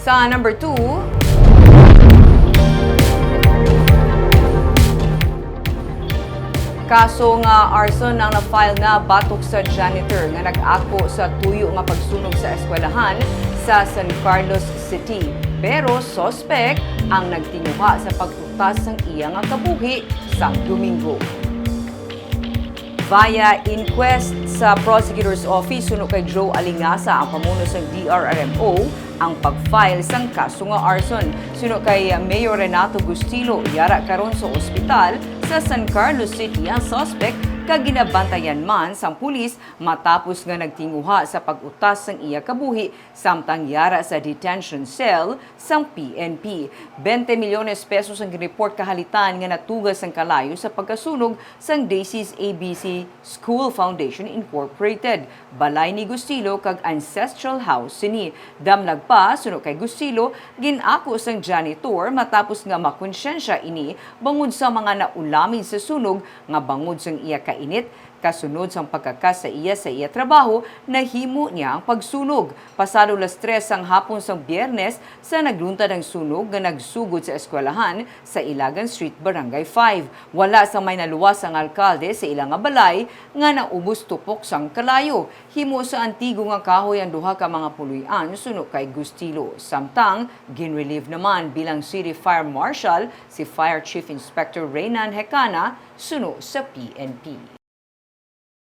Sa number 2, kaso nga arson ang na-file nga batok sa janitor nga nag-ako sa tuyo nga pagsunog sa eskwelahan sa San Carlos City. Pero suspect ang nagtinghua sa pagtutas ng iya nga kabuhi sang Domingo. Via inquest sa Prosecutor's Office suno kay Joe Alingasa ang pamuno sa DRRMO ang pag-file sang kaso nga arson. Suno kay Mayor Renato Gustilo yara karon sa ospital sa San Carlos City ang suspect kag ginabantayan man sang pulis matapos nga nagtinguha sa pag-utas sang iya kabuhi samtang yara sa detention cell sang PNP. 20 milyones pesos ang report kahalitan nga natugas ang kalayo sa pagkasunog sang Daisy's ABC School Foundation Incorporated. Balay ni Gustilo kag ancestral house sini. Damlag pa suno kay Gustilo ginako sang janitor matapos nga makonsyensya ini bangod sa mga naulamin sa sunog nga bangod sang iya init, kasunod sang pagkakas sa iya trabaho, nahimo niya ang pagsunog. Pasado 3:00 ang hapon sang Biyernes sa nagluntad ang sunog nga nagsugod sa eskwelahan sa Ilagan Street, Barangay 5. Wala sa may naluwas ang alkalde sa ilang nga balay nga naubos tupok sang kalayo. Himo sa antigo nga kahoy ang duha ka mga puluyan suno kay Gustilo. Samtang ginrelieve naman bilang City Fire Marshal si Fire Chief Inspector Reynan Hecana suno sa PNP.